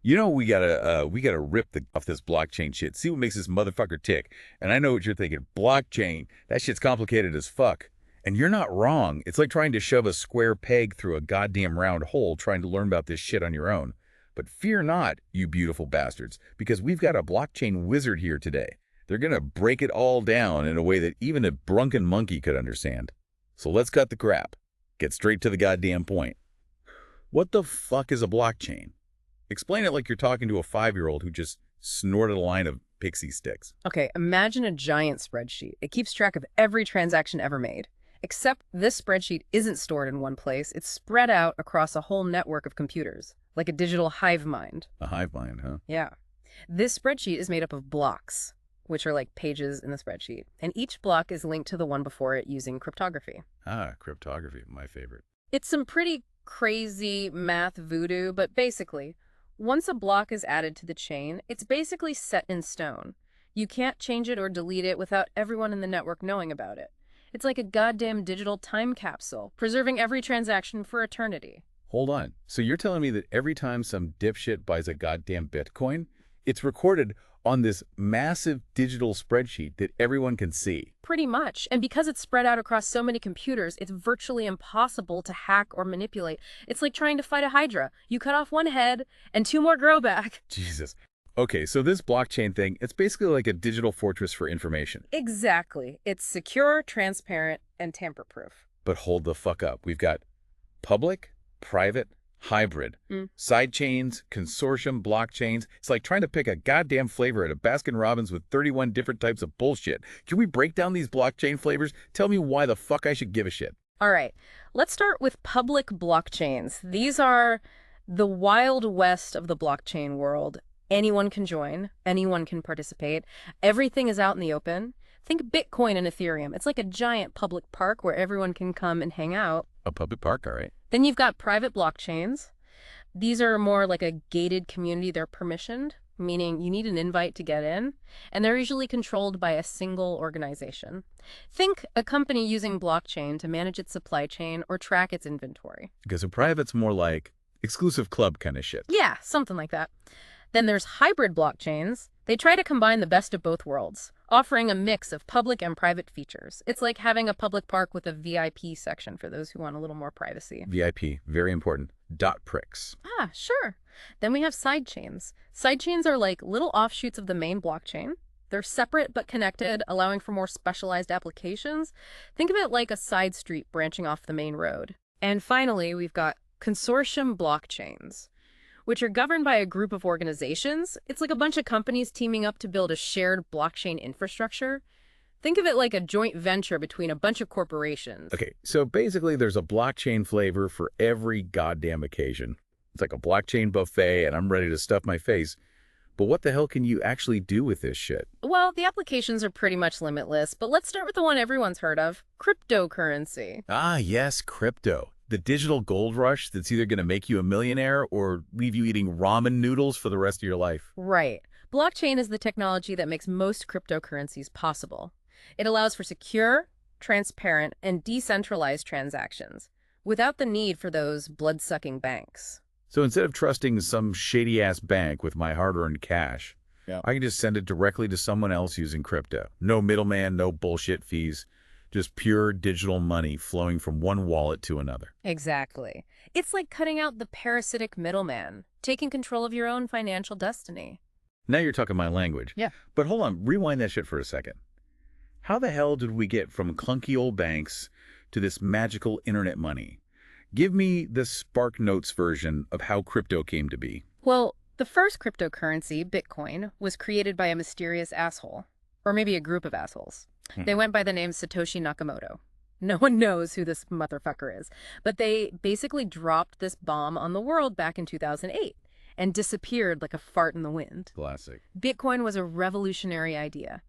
We gotta rip off this blockchain shit. See what makes this motherfucker tick. And I know what you're thinking. Blockchain. That shit's complicated as fuck. And you're not wrong. It's like trying to shove a square peg through a goddamn round hole trying to learn about this shit on your own. But fear not, you beautiful bastards, because we've got a blockchain wizard here today. They're gonna break it all down in a way that even a drunken monkey could understand. So let's cut the crap. Get straight to the goddamn point. What the fuck is a blockchain? Explain it like you're talking to a 5-year-old who just snorted a line of pixie sticks. Okay, imagine a giant spreadsheet. It keeps track of every transaction ever made. Except this spreadsheet isn't stored in one place. It's spread out across a whole network of computers, like a digital hive mind. A hive mind, huh? Yeah. This spreadsheet is made up of blocks, which are like pages in the spreadsheet. And each block is linked to the one before it using cryptography. Ah, cryptography, my favorite. It's some pretty crazy math voodoo, but basically, once a block is added to the chain, it's basically set in stone. You can't change it or delete it without everyone in the network knowing about it. It's like a goddamn digital time capsule, preserving every transaction for eternity. Hold on. So you're telling me that every time some dipshit buys a goddamn Bitcoin, it's recorded on this massive digital spreadsheet that everyone can see? Pretty much. And because it's spread out across so many computers, it's virtually impossible to hack or manipulate. It's like trying to fight a hydra. You cut off one head and 2 more grow back. Jesus. Okay, so this blockchain thing, it's basically like a digital fortress for information. Exactly. It's secure, transparent, and tamper-proof. But hold the fuck up. We've got public, private, hybrid, side chains, consortium, blockchains. It's like trying to pick a goddamn flavor at a Baskin-Robbins with 31 different types of bullshit. Can we break down these blockchain flavors? Tell me why the fuck I should give a shit. All right, let's start with public blockchains. These are the wild west of the blockchain world. Anyone can join, anyone can participate. Everything is out in the open. Think Bitcoin and Ethereum. It's like a giant public park where everyone can come and hang out. A public park, all right. Then you've got private blockchains. These are more like a gated community. They're permissioned, meaning you need an invite to get in, and they're usually controlled by a single organization. Think a company using blockchain to manage its supply chain or track its inventory. Because a private's more like exclusive club kind of shit. Yeah, something like that. Then there's hybrid blockchains. They try to combine the best of both worlds, offering a mix of public and private features. It's like having a public park with a VIP section for those who want a little more privacy. VIP, very important. Dot pricks. Ah, sure. Then we have sidechains. Sidechains are like little offshoots of the main blockchain. They're separate but connected, allowing for more specialized applications. Think of it like a side street branching off the main road. And finally, we've got consortium blockchains, which are governed by a group of organizations. It's like a bunch of companies teaming up to build a shared blockchain infrastructure. Think of it like a joint venture between a bunch of corporations. Okay, so basically there's a blockchain flavor for every goddamn occasion. It's like a blockchain buffet and I'm ready to stuff my face. But what the hell can you actually do with this shit? Well, the applications are pretty much limitless, but let's start with the one everyone's heard of, cryptocurrency. Ah, yes, crypto. The digital gold rush that's either going to make you a millionaire or leave you eating ramen noodles for the rest of your life. Right. Blockchain is the technology that makes most cryptocurrencies possible. It allows for secure, transparent, and decentralized transactions without the need for those blood-sucking banks. So instead of trusting some shady-ass bank with my hard-earned cash, I can just send it directly to someone else using crypto. No middleman, no bullshit fees. Just pure digital money flowing from one wallet to another. Exactly. It's like cutting out the parasitic middleman, taking control of your own financial destiny. Now you're talking my language. Yeah. But hold on, rewind that shit for a second. How the hell did we get from clunky old banks to this magical internet money? Give me the Spark Notes version of how crypto came to be. Well, the first cryptocurrency, Bitcoin, was created by a mysterious asshole, or maybe a group of assholes. They went by the name Satoshi Nakamoto. No one knows who this motherfucker is, but they basically dropped this bomb on the world back in 2008 and disappeared like a fart in the wind. Classic. Bitcoin was a revolutionary idea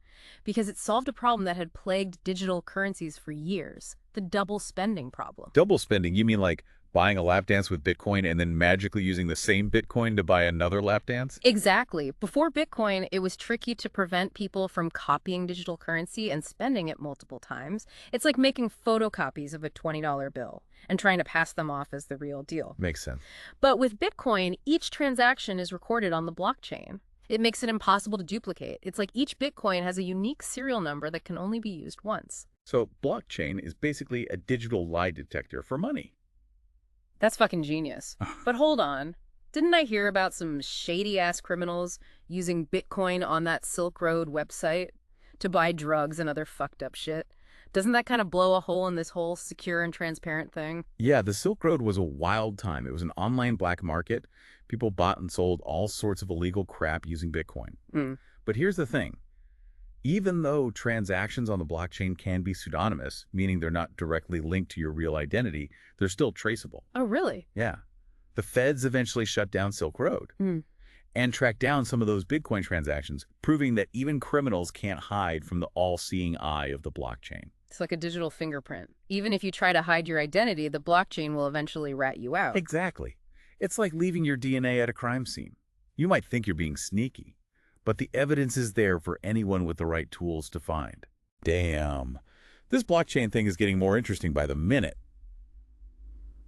because it solved a problem that had plagued digital currencies for years, the double spending problem. Double spending, you mean like Buying a lap dance with Bitcoin and then magically using the same Bitcoin to buy another lap dance? Exactly. Before Bitcoin, it was tricky to prevent people from copying digital currency and spending it multiple times. It's like making photocopies of a $20 bill and trying to pass them off as the real deal. Makes sense. But with Bitcoin, each transaction is recorded on the blockchain. It makes it impossible to duplicate. It's like each Bitcoin has a unique serial number that can only be used once. So blockchain is basically a digital lie detector for money. That's fucking genius. But hold on. Didn't I hear about some shady-ass criminals using Bitcoin on that Silk Road website to buy drugs and other fucked up shit? Doesn't that kind of blow a hole in this whole secure and transparent thing? Yeah, the Silk Road was a wild time. It was an online black market. People bought and sold all sorts of illegal crap using Bitcoin. But here's the thing. Even though transactions on the blockchain can be pseudonymous, meaning they're not directly linked to your real identity, they're still traceable. Oh, really? Yeah. The feds eventually shut down Silk Road and tracked down some of those Bitcoin transactions, proving that even criminals can't hide from the all-seeing eye of the blockchain. It's like a digital fingerprint. Even if you try to hide your identity, the blockchain will eventually rat you out. Exactly. It's like leaving your DNA at a crime scene. You might think you're being sneaky, but the evidence is there for anyone with the right tools to find. Damn. This blockchain thing is getting more interesting by the minute.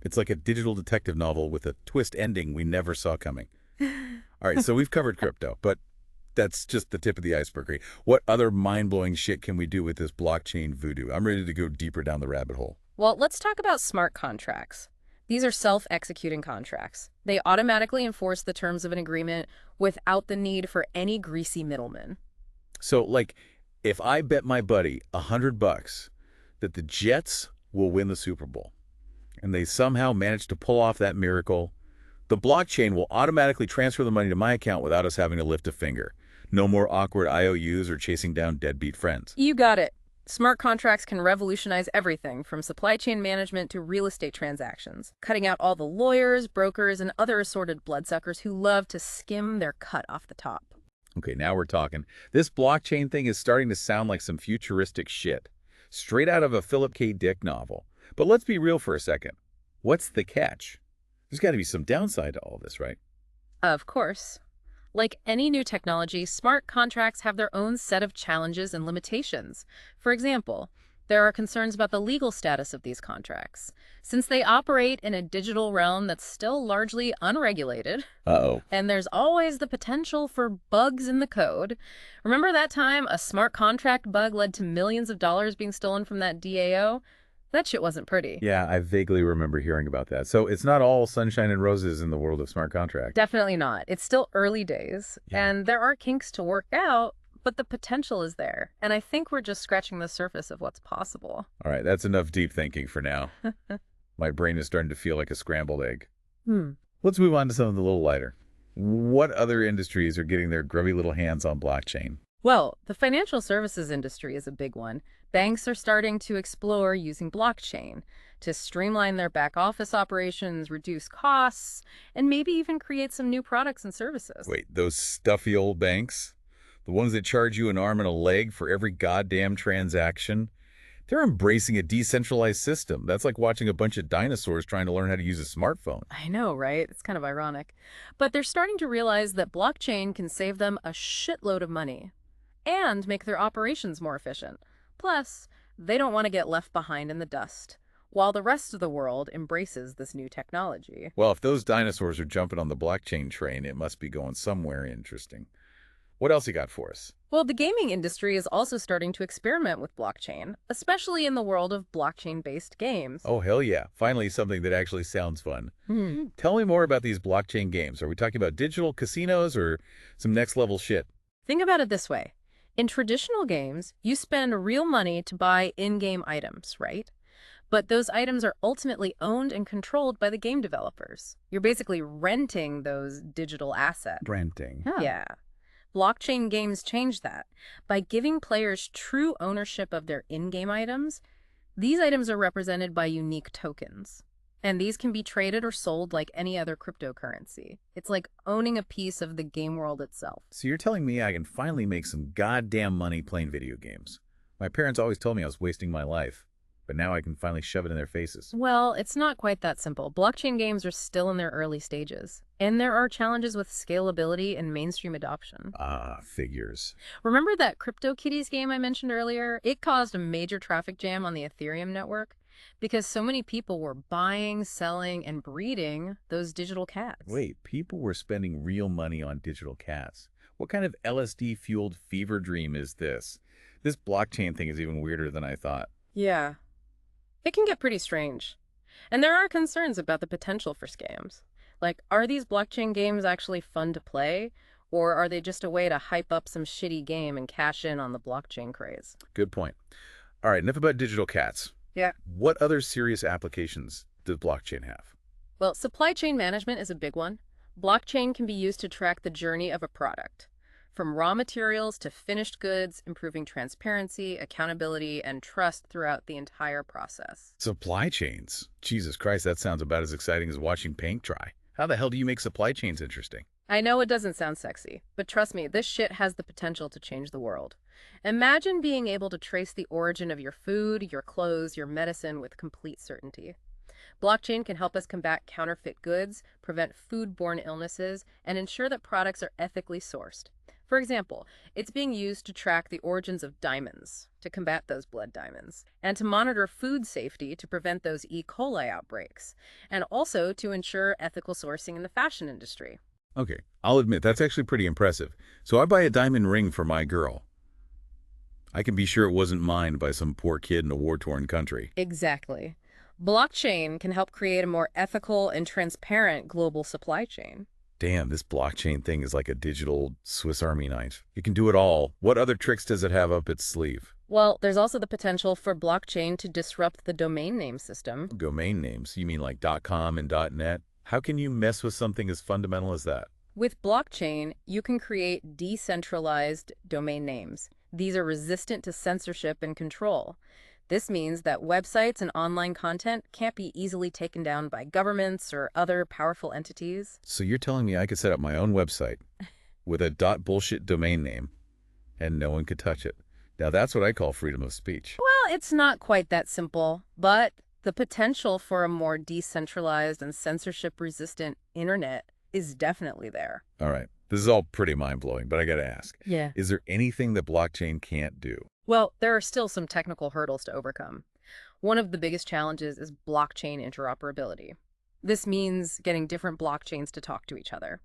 It's like a digital detective novel with a twist ending we never saw coming. All right, so we've covered crypto, but that's just the tip of the iceberg. Right? What other mind-blowing shit can we do with this blockchain voodoo? I'm ready to go deeper down the rabbit hole. Well, let's talk about smart contracts. These are self-executing contracts. They automatically enforce the terms of an agreement without the need for any greasy middleman. So, like, if I bet my buddy $100 that the Jets will win the Super Bowl, and they somehow manage to pull off that miracle, the blockchain will automatically transfer the money to my account without us having to lift a finger. No more awkward IOUs or chasing down deadbeat friends. You got it. Smart contracts can revolutionize everything from supply chain management to real estate transactions, cutting out all the lawyers, brokers, and other assorted bloodsuckers who love to skim their cut off the top. Okay, now we're talking. This blockchain thing is starting to sound like some futuristic shit, straight out of a Philip K. Dick novel. But let's be real for a second. What's the catch? There's got to be some downside to all this, right? Of course. Like any new technology, smart contracts have their own set of challenges and limitations. For example, there are concerns about the legal status of these contracts. Since they operate in a digital realm that's still largely unregulated, and there's always the potential for bugs in the code. Remember that time a smart contract bug led to millions of dollars being stolen from that DAO? That shit wasn't pretty. Yeah, I vaguely remember hearing about that. So it's not all sunshine and roses in the world of smart contracts. Definitely not. It's still early days, and there are kinks to work out, but the potential is there. And I think we're just scratching the surface of what's possible. All right, that's enough deep thinking for now. My brain is starting to feel like a scrambled egg. Let's move on to something a little lighter. What other industries are getting their grubby little hands on blockchain? Well, the financial services industry is a big one. Banks are starting to explore using blockchain to streamline their back office operations, reduce costs, and maybe even create some new products and services. Wait, those stuffy old banks? The ones that charge you an arm and a leg for every goddamn transaction? They're embracing a decentralized system. That's like watching a bunch of dinosaurs trying to learn how to use a smartphone. I know, right? It's kind of ironic. But they're starting to realize that blockchain can save them a shitload of money and make their operations more efficient. Plus, they don't want to get left behind in the dust, while the rest of the world embraces this new technology. Well, if those dinosaurs are jumping on the blockchain train, it must be going somewhere interesting. What else you got for us? Well, the gaming industry is also starting to experiment with blockchain, especially in the world of blockchain-based games. Oh, hell yeah. Finally, something that actually sounds fun. Tell me more about these blockchain games. Are we talking about digital casinos or some next-level shit? Think about it this way. In traditional games, you spend real money to buy in-game items, right? But those items are ultimately owned and controlled by the game developers. You're basically renting those digital assets. Renting. Yeah. Blockchain games change that. By giving players true ownership of their in-game items, these items are represented by unique tokens. And these can be traded or sold like any other cryptocurrency. It's like owning a piece of the game world itself. So you're telling me I can finally make some goddamn money playing video games. My parents always told me I was wasting my life. but now I can finally shove it in their faces. Well, it's not quite that simple. Blockchain games are still in their early stages, and there are challenges with scalability and mainstream adoption. Ah, figures. Remember that CryptoKitties game I mentioned earlier? It caused a major traffic jam on the Ethereum network because so many people were buying, selling, and breeding those digital cats. Wait, people were spending real money on digital cats. What kind of LSD-fueled fever dream is this? This blockchain thing is even weirder than I thought. Yeah, it can get pretty strange. And there are concerns about the potential for scams. Like, are these blockchain games actually fun to play? Or are they just a way to hype up some shitty game and cash in on the blockchain craze? Good point. All right, enough about digital cats. Yeah. What other serious applications does blockchain have? Well, supply chain management is a big one. Blockchain can be used to track the journey of a product, from raw materials to finished goods, improving transparency, accountability, and trust throughout the entire process. Supply chains. Jesus Christ, that sounds about as exciting as watching paint dry. How the hell do you make supply chains interesting? I know it doesn't sound sexy, but trust me, this shit has the potential to change the world. Imagine being able to trace the origin of your food, your clothes, your medicine with complete certainty. Blockchain can help us combat counterfeit goods, prevent foodborne illnesses, and ensure that products are ethically sourced. For example, it's being used to track the origins of diamonds, to combat those blood diamonds, and to monitor food safety to prevent those E. coli outbreaks, and also to ensure ethical sourcing in the fashion industry. Okay, I'll admit, that's actually pretty impressive. So I buy a diamond ring for my girl. I can be sure it wasn't mined by some poor kid in a war-torn country. Exactly. Blockchain can help create a more ethical and transparent global supply chain. Damn, this blockchain thing is like a digital Swiss Army knife. It can do it all. What other tricks does it have up its sleeve? Well, there's also the potential for blockchain to disrupt the domain name system. Domain names? You mean like .com and .net? How can you mess with something as fundamental as that? With blockchain, you can create decentralized domain names. These are resistant to censorship and control. This means that websites and online content can't be easily taken down by governments or other powerful entities. So you're telling me I could set up my own website with a .bullshit domain name and no one could touch it? Now that's what I call freedom of speech. Well, it's not quite that simple, but the potential for a more decentralized and censorship-resistant internet is definitely there. All right, this is all pretty mind-blowing, but I gotta ask. Yeah. Is there anything that blockchain can't do? Well, there are still some technical hurdles to overcome. One of the biggest challenges is blockchain interoperability. This means getting different blockchains to talk to each other.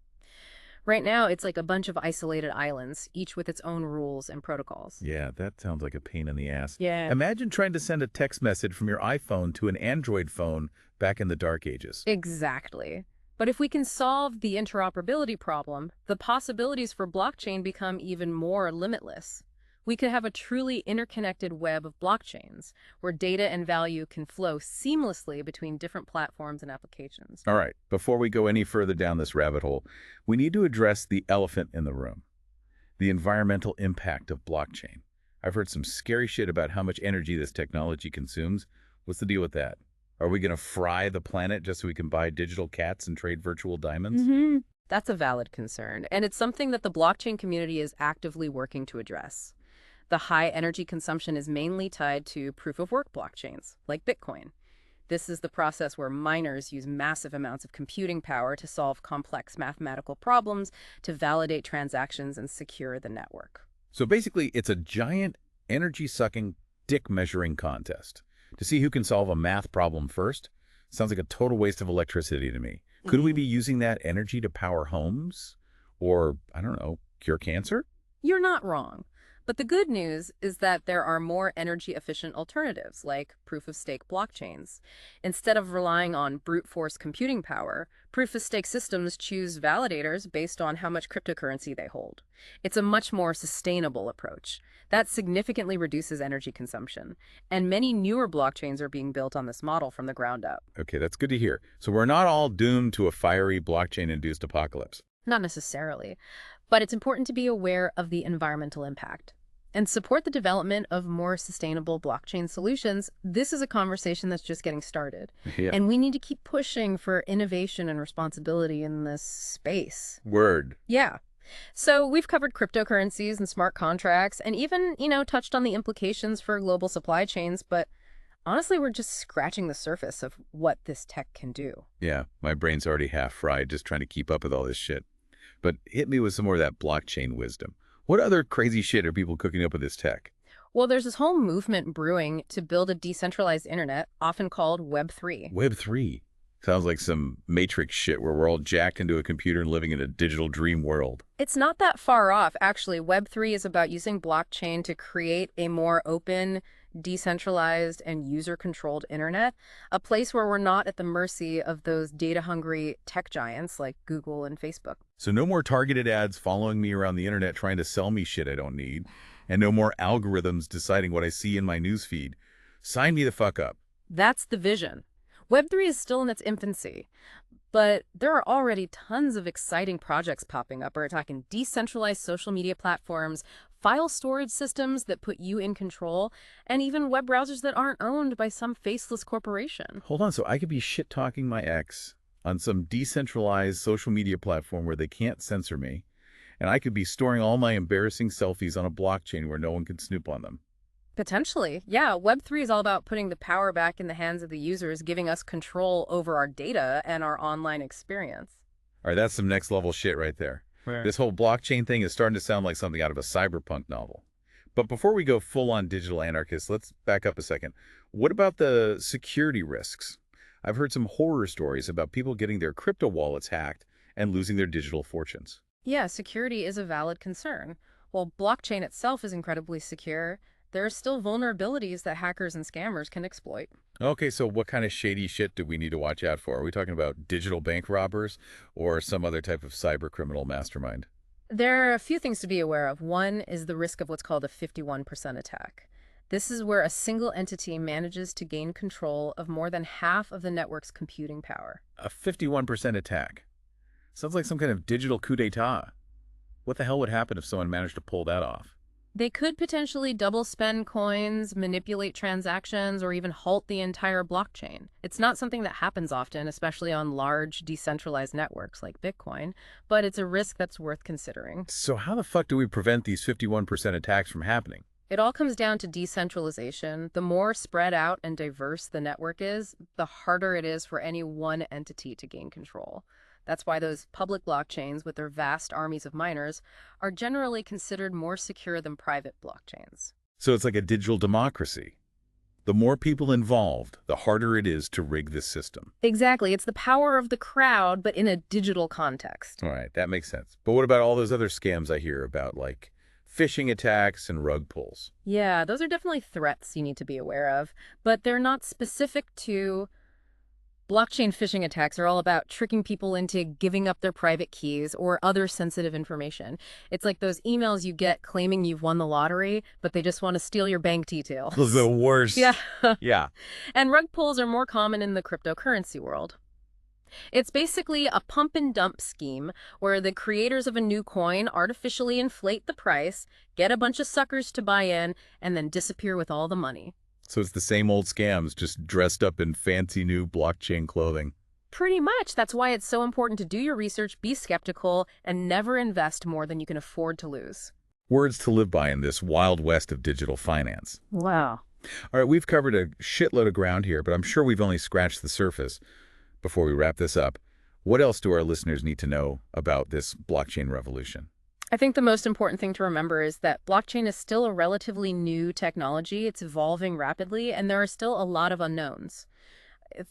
Right now, it's like a bunch of isolated islands, each with its own rules and protocols. Yeah, that sounds like a pain in the ass. Yeah. Imagine trying to send a text message from your iPhone to an Android phone back in the dark ages. Exactly. But if we can solve the interoperability problem, the possibilities for blockchain become even more limitless. We could have a truly interconnected web of blockchains, where data and value can flow seamlessly between different platforms and applications. All right, before we go any further down this rabbit hole, we need to address the elephant in the room, the environmental impact of blockchain. I've heard some scary shit about how much energy this technology consumes. What's the deal with that? Are we going to fry the planet just so we can buy digital cats and trade virtual diamonds? That's a valid concern, and it's something that the blockchain community is actively working to address. The high energy consumption is mainly tied to proof-of-work blockchains, like Bitcoin. This is the process where miners use massive amounts of computing power to solve complex mathematical problems, to validate transactions and secure the network. So basically, it's a giant energy-sucking, dick-measuring contest to see who can solve a math problem first. Sounds like a total waste of electricity to me. Could we be using that energy to power homes? Or, I don't know, cure cancer? You're not wrong. But the good news is that there are more energy-efficient alternatives, like proof-of-stake blockchains. Instead of relying on brute force computing power, proof-of-stake systems choose validators based on how much cryptocurrency they hold. It's a much more sustainable approach. That significantly reduces energy consumption, and many newer blockchains are being built on this model from the ground up. Okay, that's good to hear. So we're not all doomed to a fiery blockchain-induced apocalypse. Not necessarily, but it's important to be aware of the environmental impact and support the development of more sustainable blockchain solutions. This is a conversation that's just getting started, and we need to keep pushing for innovation and responsibility in this space. Word. Yeah. So we've covered cryptocurrencies and smart contracts and even, touched on the implications for global supply chains, but Honestly, we're just scratching the surface of what this tech can do. Yeah, my brain's already half fried just trying to keep up with all this shit. But hit me with some more of that blockchain wisdom. What other crazy shit are people cooking up with this tech? Well, there's this whole movement brewing to build a decentralized internet, often called Web3. Web 3. Sounds like some Matrix shit where we're all jacked into a computer and living in a digital dream world. It's not that far off, actually. Web3 is about using blockchain to create a more open, decentralized, and user-controlled internet, a place where we're not at the mercy of those data-hungry tech giants like Google and Facebook. So no more targeted ads following me around the internet trying to sell me shit I don't need, and no more algorithms deciding what I see in my newsfeed. Sign me the fuck up. That's the vision. Web3 is still in its infancy, but there are already tons of exciting projects popping up. We're talking decentralized social media platforms, file storage systems that put you in control, and even web browsers that aren't owned by some faceless corporation. Hold on, so I could be shit-talking my ex on some decentralized social media platform where they can't censor me, and I could be storing all my embarrassing selfies on a blockchain where no one can snoop on them. Potentially. Yeah, Web3 is all about putting the power back in the hands of the users, giving us control over our data and our online experience. All right, that's some next-level shit right there. Right. This whole blockchain thing is starting to sound like something out of a cyberpunk novel. But before we go full-on digital anarchist, let's back up a second. What about the security risks? I've heard some horror stories about people getting their crypto wallets hacked and losing their digital fortunes. Yeah, security is a valid concern. While blockchain itself is incredibly secure, there are still vulnerabilities that hackers and scammers can exploit. Okay, so what kind of shady shit do we need to watch out for? Are we talking about digital bank robbers or some other type of cyber criminal mastermind? There are a few things to be aware of. One is the risk of what's called a 51% attack. This is where a single entity manages to gain control of more than half of the network's computing power. A 51% attack. Sounds like some kind of digital coup d'etat. What the hell would happen if someone managed to pull that off? They could potentially double spend coins, manipulate transactions, or even halt the entire blockchain. It's not something that happens often, especially on large, decentralized networks like Bitcoin, but it's a risk that's worth considering. So how the fuck do we prevent these 51% attacks from happening? It all comes down to decentralization. The more spread out and diverse the network is, the harder it is for any one entity to gain control. That's why those public blockchains with their vast armies of miners are generally considered more secure than private blockchains. So it's like a digital democracy. The more people involved, the harder it is to rig this system. Exactly. It's the power of the crowd, but in a digital context. All right, that makes sense. But what about all those other scams I hear about, like phishing attacks and rug pulls? Yeah, those are definitely threats you need to be aware of, but they're not specific to blockchain phishing attacks are all about tricking people into giving up their private keys or other sensitive information. It's like those emails you get claiming you've won the lottery, but they just want to steal your bank details. Those are the worst. Yeah. Yeah. And rug pulls are more common in the cryptocurrency world. It's basically a pump and dump scheme where the creators of a new coin artificially inflate the price, get a bunch of suckers to buy in, and then disappear with all the money. So it's the same old scams, just dressed up in fancy new blockchain clothing. Pretty much. That's why it's so important to do your research, be skeptical, and never invest more than you can afford to lose. Words to live by in this wild west of digital finance. Wow. All right, we've covered a shitload of ground here, but I'm sure we've only scratched the surface. Before we wrap this up, what else do our listeners need to know about this blockchain revolution? I think the most important thing to remember is that blockchain is still a relatively new technology. It's evolving rapidly, and there are still a lot of unknowns.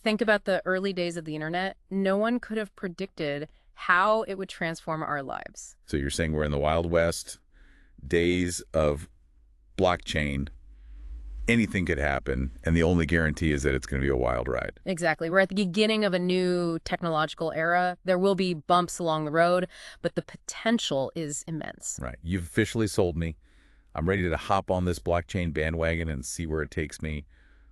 Think about the early days of the internet. No one could have predicted how it would transform our lives. So you're saying we're in the Wild West, days of blockchain, anything could happen, and the only guarantee is that it's going to be a wild ride. Exactly. We're at the beginning of a new technological era. There will be bumps along the road, but the potential is immense. Right. You've officially sold me. I'm ready to hop on this blockchain bandwagon and see where it takes me.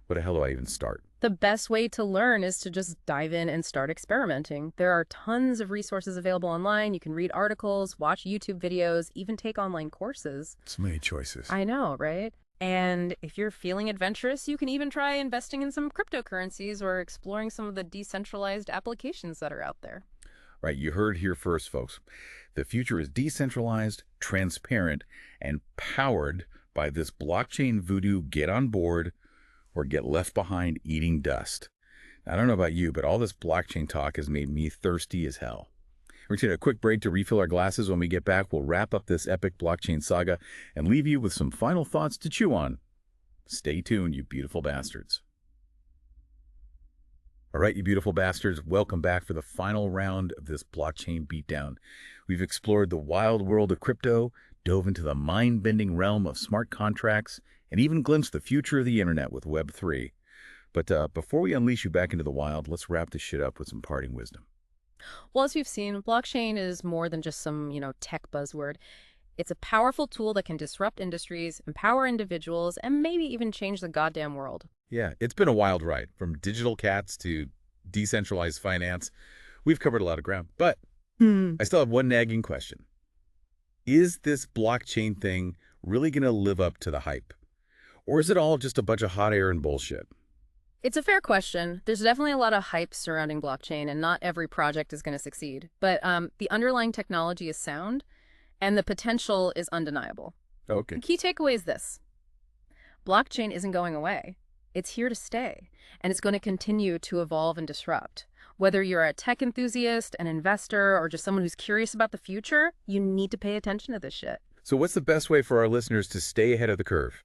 Where the hell do I even start? The best way to learn is to just dive in and start experimenting. There are tons of resources available online. You can read articles, watch YouTube videos, even take online courses. So many choices. I know, right? And if you're feeling adventurous, you can even try investing in some cryptocurrencies or exploring some of the decentralized applications that are out there. Right, you heard here first, folks. The future is decentralized, transparent, and powered by this blockchain voodoo. Get on board. or get left behind eating dust. I don't know about you, but all this blockchain talk has made me thirsty as hell. We're going to take a quick break to refill our glasses. When we get back, we'll wrap up this epic blockchain saga and leave you with some final thoughts to chew on. Stay tuned, you beautiful bastards. All right, you beautiful bastards, welcome back for the final round of this blockchain beatdown. We've explored the wild world of crypto, dove into the mind-bending realm of smart contracts, and even glimpsed the future of the internet with Web3. But before we unleash you back into the wild, let's wrap this shit up with some parting wisdom. Well, as we've seen, blockchain is more than just some, tech buzzword. It's a powerful tool that can disrupt industries, empower individuals, and maybe even change the goddamn world. Yeah, it's been a wild ride, from digital cats to decentralized finance. We've covered a lot of ground, but I still have one nagging question. Is this blockchain thing really going to live up to the hype? Or is it all just a bunch of hot air and bullshit? It's a fair question. There's definitely a lot of hype surrounding blockchain, and not every project is going to succeed. But the underlying technology is sound, and the potential is undeniable. Okay. The key takeaway is this. Blockchain isn't going away. It's here to stay, and it's going to continue to evolve and disrupt. Whether you're a tech enthusiast, an investor, or just someone who's curious about the future, you need to pay attention to this shit. So what's the best way for our listeners to stay ahead of the curve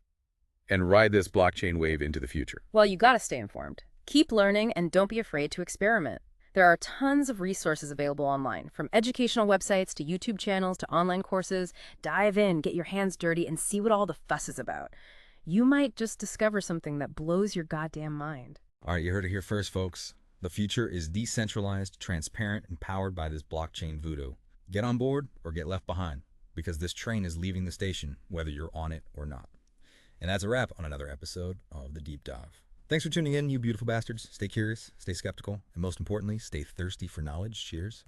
and ride this blockchain wave into the future? Well, you got to stay informed. Keep learning, and don't be afraid to experiment. There are tons of resources available online, from educational websites to YouTube channels to online courses. Dive in, get your hands dirty, and see what all the fuss is about. You might just discover something that blows your goddamn mind. All right, you heard it here first, folks. The future is decentralized, transparent, and powered by this blockchain voodoo. Get on board or get left behind, because this train is leaving the station, whether you're on it or not. And that's a wrap on another episode of The Deep Dive. Thanks for tuning in, you beautiful bastards. Stay curious, stay skeptical, and most importantly, stay thirsty for knowledge. Cheers.